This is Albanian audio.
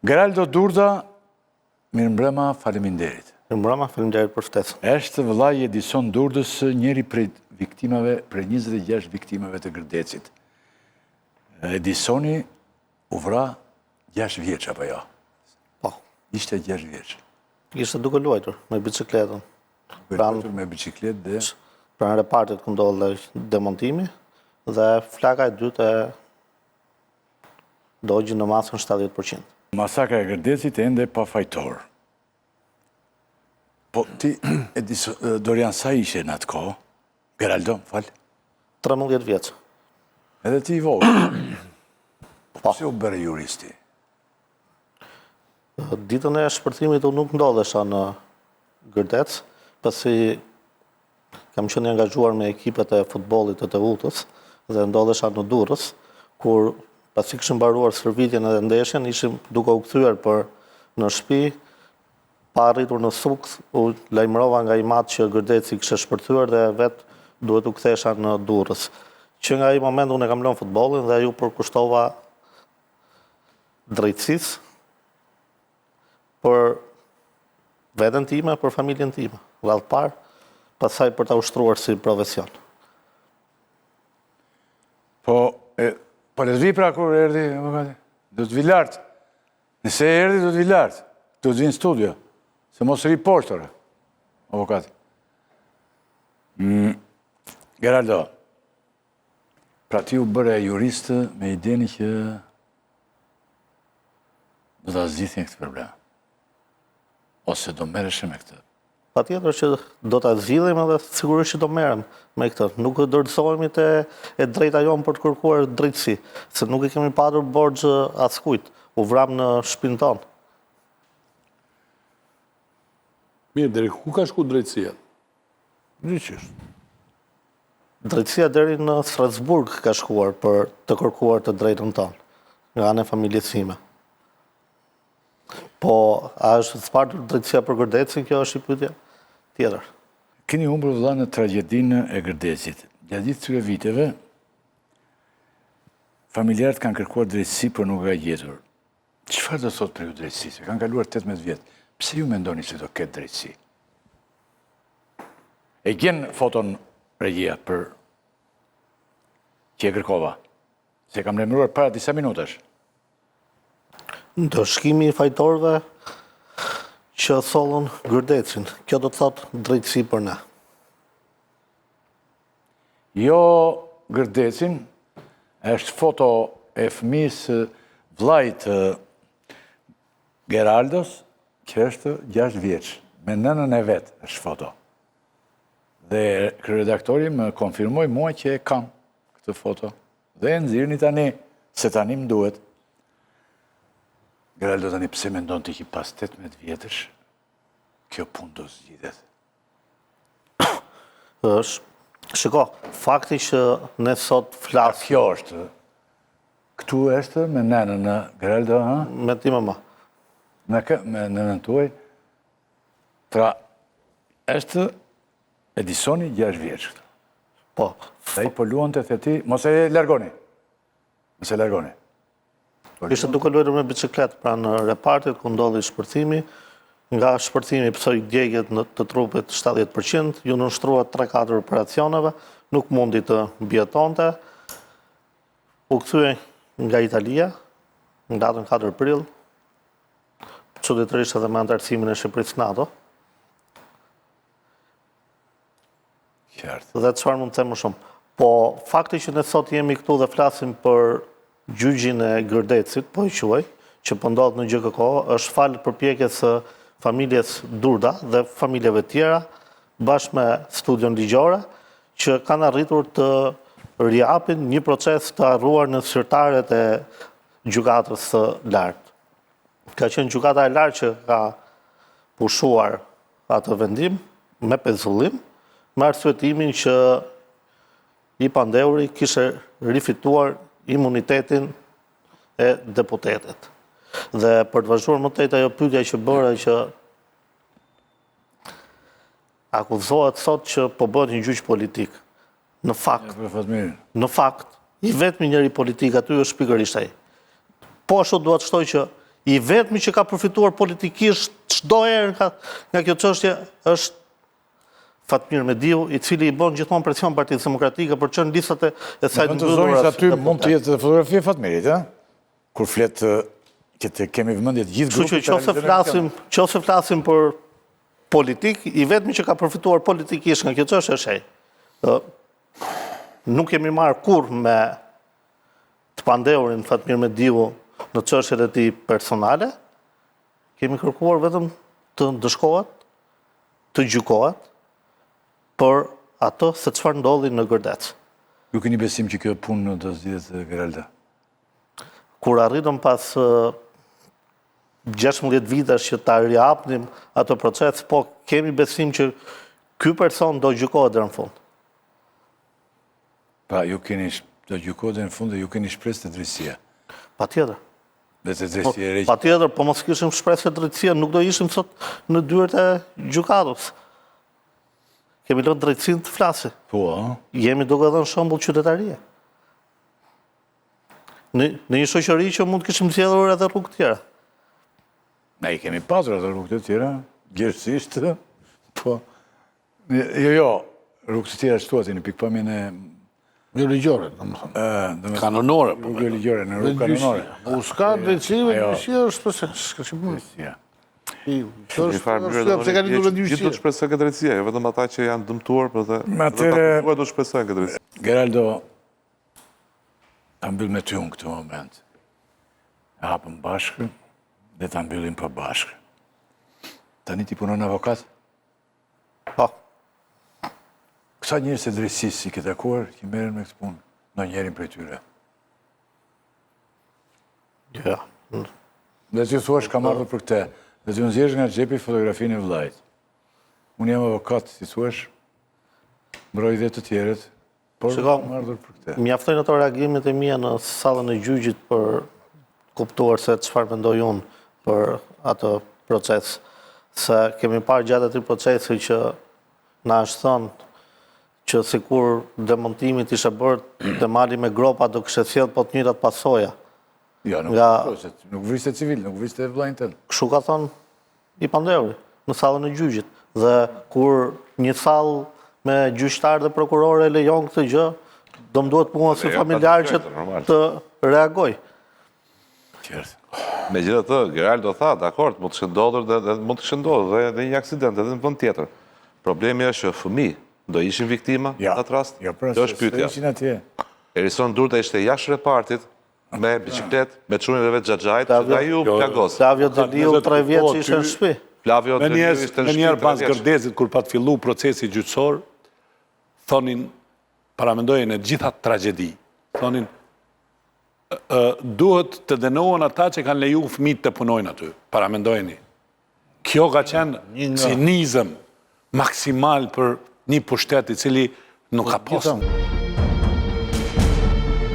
Geraldo Durda, mirëmbrëma, faleminderit. Mirëmbrëma, faleminderit për ftesën. Është vëllai i Edison Durdës, njëri prej viktimave, prej 26 viktimave të Gërdecit. Edisoni u vra 6 vjeç apo jo? Po. Ishte 6 vjeç. Ishte duke luajtur me bicikletën. Luajtur me bicikletë dhe pranë repartit ku ndodhej demontimi dhe flaka e dytë e dogji në masën 70%. Masakra e Gërdecit ende pa fajtor. Po ti, Dorian, sa ishe në atë kohë? Geraldo, fal? 13 vjeç. Edhe ti i vogël. Po si u bëre juristi? Ditën e shpërthimit unë nuk ndodhesha në Gërdec, pasi kam qenë angazhuar me ekipet e futbollit të Tevutës dhe ndodhesha në Durrës, kur pasi kishim mbaruar shërbitjen edhe ndeshjen, ishim duke u kthyer për në shtëpi, pa arritur në Suks, u lajmërova nga Imat që Gërdeci kishte shpërthyer dhe vetë duhet u kthesha në Durrës. Që nga ai moment unë e kam lënë futbollin dhe ju përkushtova drejtësisë për veten time, për familjen time, radhë parë, pastaj për ta ushtruar si profesion. Po le të vi pra kur erdi, avokati? Do të vi lartë. Nëse erdi, do të vi lartë. Do të vi në studio. Se mos ri poshtore, avokati. Geraldo, pra ti u bëre juristë me ideni që do të zgjidhni këtë problem. Ose do merreshe me këtë. Patjetër që do ta zgjidhim edhe sigurisht që do merrem me këtë. Nuk dorëzohemi te e drejta jonë për të kërkuar drejtësi, se nuk i kemi patur borxh askujt. U vram në shtëpinë tonë. Mirë, deri ku ka shku drejtësia? Ndryqisht. Drejtësia deri në Strasburg ka shkuar për të kërkuar të drejtën tonë, nga ana e familjes time. Po, a është zbartur drejtësia për Gërdecin, kjo është i pyetja tjetër. Keni humbur vëlla në tragjedinë e Gërdecit. Gjatë gjithë këtyre viteve, familjarët kanë kërkuar drejtësi për nuk ka gjetur. Çfarë do thot për ju drejtësi? Kanë kaluar 18 vjet. Pse ju mendoni se do ketë drejtësi? E gjen foton regjia për që e kërkova. Se kam lemëruar para disa minutash. Ndëshkimi i fajtorëve që thollën Gërdecin. Kjo do të thotë drejtësi për ne. Jo Gërdecin, është foto e fëmijës vllajt Geraldos, që është 6 vjeç. Me nënën e vet është foto. Dhe kryeredaktori më konfirmoi mua që e kam këtë foto. Dhe e nxirrni tani, se tani më duhet. Geraldo tani pse mendon ti që pas 18 vjetësh kjo punë do zgjidhet? Shiko, fakti që ne sot flasim. Kjo është. Këtu është me nënën në Geraldo, ha? Me ti mama. Me nënën tuaj. Pra, është Edisoni 6 vjeç këtu. Po. Dhe i po luante the ti, mos e largoni. Mos e largoni. Ishte duke luajtur me bicikletë pranë repartit ku ndodhi shpërthimi. Nga shpërthimi pësoi djegjet të trupit 70%, ju nënshtrua 3-4 operacioneve, nuk mundi të mbijetonte. U kthye nga Italia, në datën 4 prill, çuditërisht edhe me antarësimin e Shqipërisë NATO. Qartë. Dhe çfarë mund të them më shumë. Po fakti që ne sot jemi këtu dhe flasim për gjyqin e Gërdecit, po i quaj, që po ndodh në GKK, është fal përpjekjes së familjes Durda dhe familjeve tjera, bashkë me studion ligjore, që kanë arritur të riapin një proces të harruar në zyrtaret e gjykatës së lartë. Ka qenë gjykata e lartë që ka pushuar atë vendim me pezullim, me arsyetimin që i Pandeuri kishte rifituar imunitetin e deputetit. Dhe për të vazhduar më tej ajo pyetja që bëra që akuzohet sot që po bëhet një gjyq politik. Në fakt, i vetmi njëri politik aty është pikërisht ai. Po ashtu dua të shtoj që I vetmi që ka përfituar politikisht çdo herë nga kjo çështje është Fatmir Mediu, i cili i bën gjithmonë presion Partisë Demokratike për çën listat e saj të mbyllura. Aty mund të jetë fotografi e Fatmirit, ëh? Kur flet që kemi vëmendje të gjithë grupet. Kështu që qofse flasim për politik, i vetmi që ka përfituar politikisht nga kjo çështje është ai. Nuk kemi marrë kurrë me të pandeurin Fatmir Mediu në çështjet e tij personale, kemi kërkuar vetëm të ndëshkohet, të gjykohet për ato se çfarë ndodhi në Gërdec. Ju keni besim që kjo punë do zgjidhet Geralda? Kur arritëm pas 16 vitesh që ta riapnim ato proces, po kemi besim që ky person do gjykohet deri në fund. Pa, ju keni do gjykohet deri në fund dhe ju keni shpresë të drejtësia. Patjetër. Dhe të drejtësia e Patjetër, po mos kishim shpresë të drejtësia, nuk do ishim sot në dyert e gjykatës. Kemi lënë drejtësinë të flasë. Po, Jemi duke dhënë shembull qytetarie. Në një shoqëri që mund të kishim zgjedhur edhe rrugë të tjera. Ne I kemi pasur ato rrugë të tjera, gjithsesi, po jo, rrugë të tjera shtuat në pikpamjen e Jo ligjore, domethënë. Kanonore, po. rrugë ligjore, në rrugë kanonore. U s'ka drejtësi, drejtësia është s'ka që punë. Ja. Gjithë do të shpresojnë këtë drejtësia, jo vetëm ata që janë dëmtuar, por edhe do të shpresojnë këtë drejtësi. Geraldo, ta mbyll me ty unë këtë moment. E hapëm bashkë dhe ta mbyllim pa bashkë. Tani ti punon avokat? Po. Kësa njërës e drejtësisë si këtë takuar, që merren me këtë punë, në njerin prej tyre. Ja. Dhe që thuash kam ardhur për këtë, dhe që nëzirësh nga xhepi fotografinë e vllajt. Unë jam avokat, si thuash, mbroj dhe të tjerët, por kam ardhur për këtë. Mjaftojnë ato reagimet e mia në sallën e gjyqit për kuptuar se çfarë mendoj unë për atë proces. Se kemi parë gjatë atij procesi që na është thënë që sikur demontimit ishe bërë të mali me gropa do kishte sjell po të njëjtat pasoja. Ja, nuk vriste civil, nuk vriste vllajin tënd. Kështu ka thënë i pandeuri në sallën e gjyqit. Dhe kur një sallë me gjyqtar dhe prokurore lejon këtë gjë, do më duhet mua si familjar që të reagoj. Qartë. Megjithatë, Geraldo tha, dakord, mund të shëndodhur dhe mund të shëndodhur dhe një aksident edhe në vend tjetër. Problemi është që fëmijë do ishin viktima në atë rast. Kjo është pyetja. Erison Durta ishte jashtë repartit me bicikletë, me çunën e vet xhaxhait, dhe ai u plagos. Flavio Deliu 3 vjeç ishte në shtëpi. Flavio Deliu ishte në shtëpi. Me njerë pas Gërdecit, kur pa të fillu procesi gjyqësor, thonin, paramendojnë e gjitha tragedi, thonin, duhet të dënohen ata që kanë leju fëmijët të punojnë aty, paramendojni. Kjo ka qenë cinizëm maksimal për një pushtet I cili nuk ka postë.